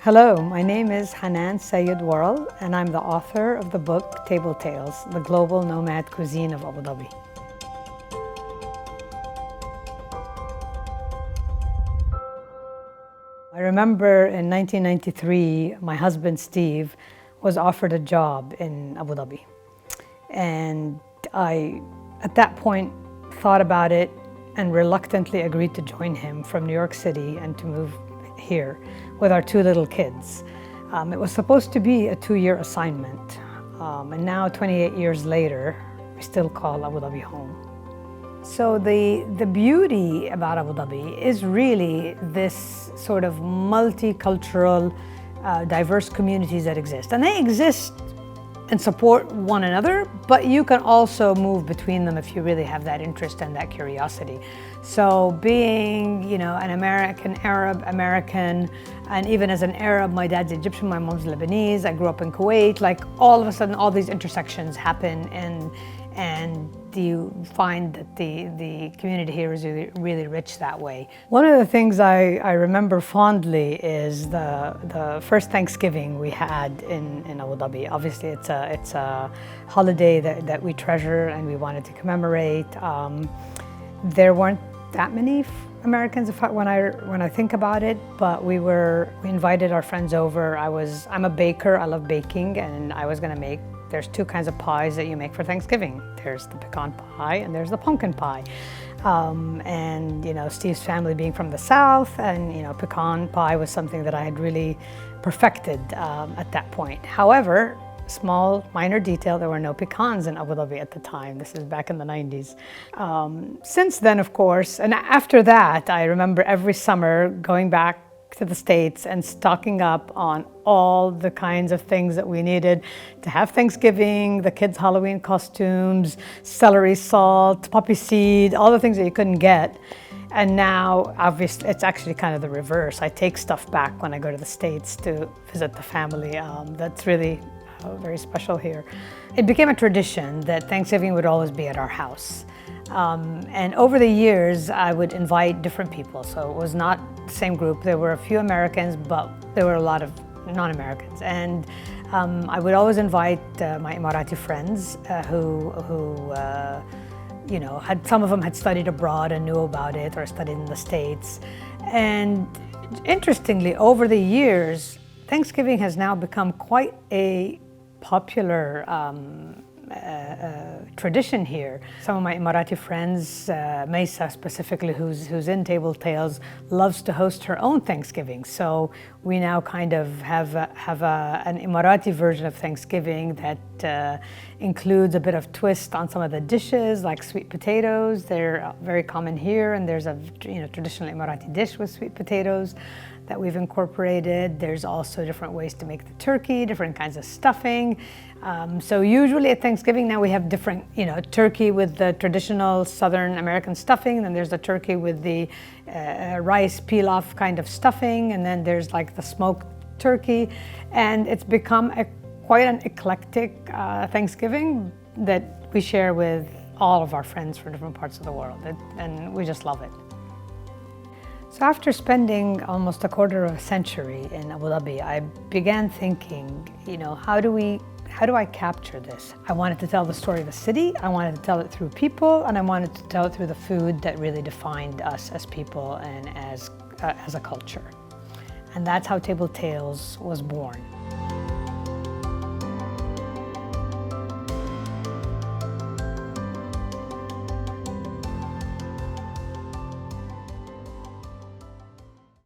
Hello, my name is Hanan Sayed Worrell, and I'm the author of the book Table Tales, the Global Nomad Cuisine of Abu Dhabi. I remember in 1993, my husband Steve was offered a job in Abu Dhabi. And I, at that point, thought about it and reluctantly agreed to join him from New York City and to move here with our two little kids. It was supposed to be a 2-year assignment. And now, 28 years later, we still call Abu Dhabi home. So the beauty about Abu Dhabi is really this sort of multicultural, diverse communities that exist. And they exist and support one another, but you can also move between them if you really have that interest and that curiosity. So being, an American, Arab American, and even as an Arab, my dad's Egyptian, my mom's Lebanese, I grew up in Kuwait, like all of a sudden all these intersections happen and you find that the community here is really rich that way. One of the things I remember fondly is the first Thanksgiving we had in Abu Dhabi. Obviously, it's a holiday that we treasure and we wanted to commemorate. There weren't that many Americans when I think about it, but we invited our friends over. I'm a baker, I love baking, and I was gonna make. There's two kinds of pies that you make for Thanksgiving. There's the pecan pie and there's the pumpkin pie. Steve's family being from the South, and pecan pie was something that I had really perfected at that point. However, small minor detail, there were no pecans in Abu Dhabi at the time. This is back in the 90s. Since then, of course, and after that, I remember every summer going back to the States and stocking up on all the kinds of things that we needed to have Thanksgiving, the kids' Halloween costumes, celery salt, poppy seed, all the things that you couldn't get. And now, obviously, it's actually kind of the reverse. I take stuff back when I go to the States to visit the family. That's really very special here. It became a tradition that Thanksgiving would always be at our house. And over the years, I would invite different people. So it was not the same group. There were a few Americans, but there were a lot of non-Americans. And I would always invite my Emirati friends who some of them had studied abroad and knew about it or studied in the States. And interestingly, over the years, Thanksgiving has now become quite a popular tradition here. Some of my Emirati friends, Maysa specifically, who's in Table Tales, loves to host her own Thanksgiving. So we now kind of have an Emirati version of Thanksgiving that includes a bit of twist on some of the dishes, like sweet potatoes. They're very common here, and there's a traditional Emirati dish with sweet potatoes that we've incorporated. There's also different ways to make the turkey, different kinds of stuffing. So usually at Thanksgiving now we have different, turkey with the traditional Southern American stuffing, then there's the turkey with the rice pilaf kind of stuffing, and then there's like the smoked turkey. And it's become quite an eclectic Thanksgiving that we share with all of our friends from different parts of the world, and we just love it. So after spending almost a quarter of a century in Abu Dhabi, I began thinking, how do I capture this? I wanted to tell the story of the city, I wanted to tell it through people, and I wanted to tell it through the food that really defined us as people and as a culture. And that's how Table Tales was born.